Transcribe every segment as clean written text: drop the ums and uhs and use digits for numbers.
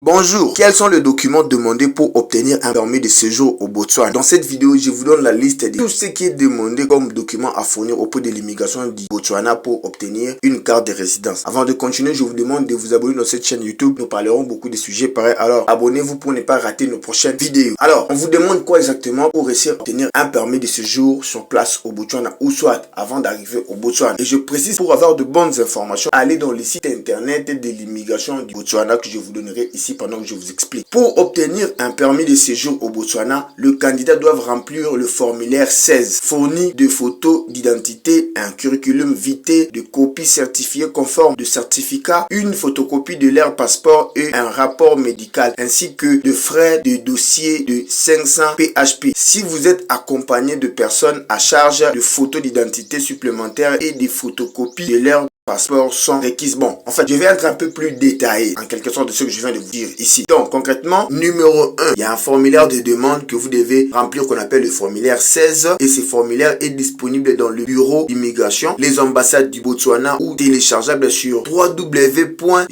Bonjour, quels sont les documents demandés pour obtenir un permis de séjour au Botswana? Dans cette vidéo, je vous donne la liste de tout ce qui est demandé comme document à fournir auprès de l'immigration du Botswana pour obtenir une carte de résidence. Avant de continuer, je vous demande de vous abonner dans cette chaîne YouTube. Nous parlerons beaucoup de sujets pareils. Alors, abonnez-vous pour ne pas rater nos prochaines vidéos. Alors, on vous demande quoi exactement pour réussir à obtenir un permis de séjour sur place au Botswana ou soit avant d'arriver au Botswana? Et je précise, pour avoir de bonnes informations, allez dans le site internet de l'immigration du Botswana que je vous donnerai ici pendant que je vous explique. Pour obtenir un permis de séjour au Botswana, le candidat doit remplir le formulaire 16, fourni de photos d'identité, un curriculum vitae, de copies certifiées conformes de certificats, une photocopie de leur passeport et un rapport médical, ainsi que de frais de dossier de 500 PHP. Si vous êtes accompagné de personnes à charge, de photos d'identité supplémentaires et des photocopies de leur passeports sont requises. Bon, en fait, je vais être un peu plus détaillé en quelque sorte de ce que je viens de vous dire ici. Donc, concrètement, numéro 1, il y a un formulaire de demande que vous devez remplir qu'on appelle le formulaire 16 et ce formulaire est disponible dans le bureau d'immigration, les ambassades du Botswana ou téléchargeable sur www.gov.bw.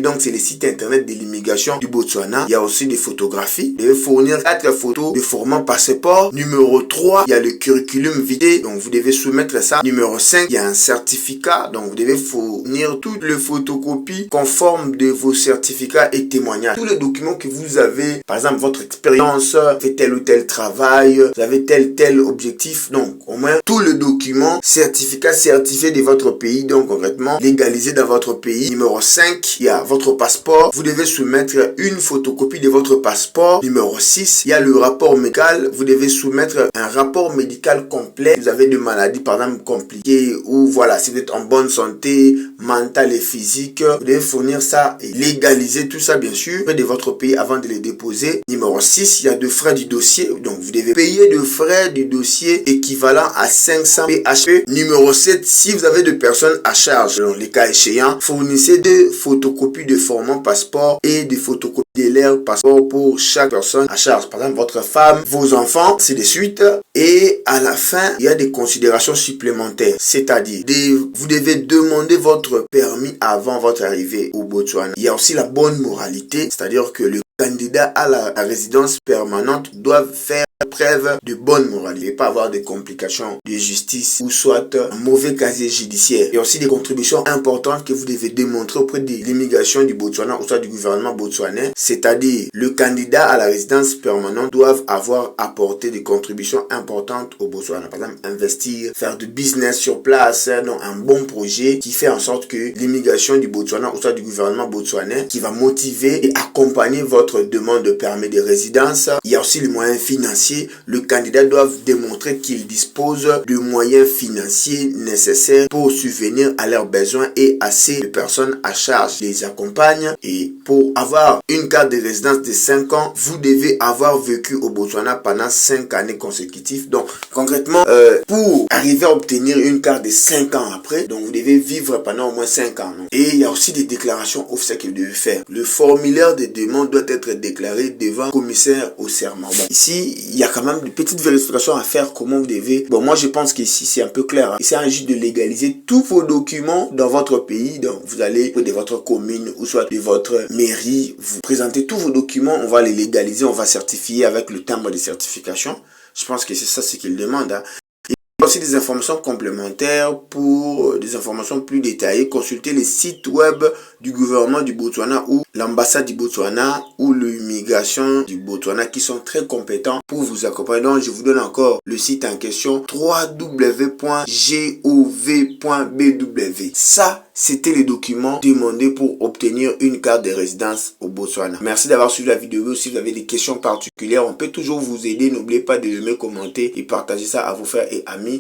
Donc, c'est le site internet de l'immigration du Botswana. Il y a aussi des photographies. Vous devez fournir 4 photos de format passeport. Numéro 3, il y a le curriculum vitae. Donc, vous devez soumettre ça. Numéro 5, il y a un certificat. Donc, vous devez fournir toutes les photocopies conformes de vos certificats et témoignages. Tous les documents que vous avez, par exemple, votre expérience, fait tel ou tel travail, vous avez tel objectif. Donc, au moins, tous les documents, certificats certifiés de votre pays. Donc, concrètement, légalisés dans votre pays. Numéro 5, il y a votre passeport. Vous devez soumettre une photocopie de votre passeport. Numéro 6, il y a le rapport médical. Vous devez soumettre un rapport médical complet. Vous avez des maladies, par exemple, compliquées ou voilà, si vous êtes en bonne santé mentale et physique, vous devez fournir ça et légaliser tout ça, bien sûr, de votre pays avant de les déposer. Numéro 6, il y a de frais du dossier. Donc, vous devez payer de frais du dossier équivalent à 500 PHP. Numéro 7, si vous avez de personnes à charge, dans les cas échéants, fournissez des photocopies de format passeport et des photocopies de leur passeport pour chaque personne à charge. Par exemple, votre femme, vos enfants, c'est de suite. Et à la fin, il y a des considérations supplémentaires. C'est-à-dire, vous devez demander votre permis avant votre arrivée au Botswana. Il y a aussi la bonne moralité, c'est-à-dire que le candidat à la résidence permanente doit faire preuve de bonne moralité, pas avoir des complications de justice ou soit un mauvais casier judiciaire. Il y a aussi des contributions importantes que vous devez démontrer auprès de l'immigration du Botswana ou soit du gouvernement botswanais, c'est-à-dire le candidat à la résidence permanente doit avoir apporté des contributions importantes au Botswana. Par exemple, investir, faire du business sur place, donc un bon projet qui fait en sorte que l'immigration du Botswana ou soit du gouvernement botswanais qui va motiver et accompagner votre demande de permis de résidence. Il y a aussi les moyens financiers. Le candidat doit démontrer qu'il dispose de moyens financiers nécessaires pour subvenir à leurs besoins et assez de personnes à charge les accompagnent. Et pour avoir une carte de résidence de 5 ans, vous devez avoir vécu au Botswana pendant 5 années consécutives. Donc, concrètement, pour arriver à obtenir une carte de 5 ans après, donc vous devez vivre pendant au moins 5 ans. Donc. Et il y a aussi des déclarations officielles que vous devez faire. Le formulaire de demande doit être déclaré devant le commissaire au serment. Bon, ici, il y a quand même des petites vérifications à faire, comment vous devez. Bon, moi je pense qu'ici c'est un peu clair. Hein. Il s'agit juste de légaliser tous vos documents dans votre pays. Donc vous allez de votre commune ou soit de votre mairie, vous présentez tous vos documents, on va les légaliser, on va certifier avec le timbre de certification. Je pense que c'est ça ce qu'il demande. Hein. Aussi des informations complémentaires pour des informations plus détaillées, consultez les sites web du gouvernement du Botswana ou l'ambassade du Botswana ou l'immigration du Botswana qui sont très compétents pour vous accompagner. Donc, je vous donne encore le site en question www.gov.bw. Ça, c'était les documents demandés pour obtenir une carte de résidence au Botswana. Merci d'avoir suivi la vidéo. Si vous avez des questions particulières, on peut toujours vous aider. N'oubliez pas de me commenter et partager ça à vos frères et amis.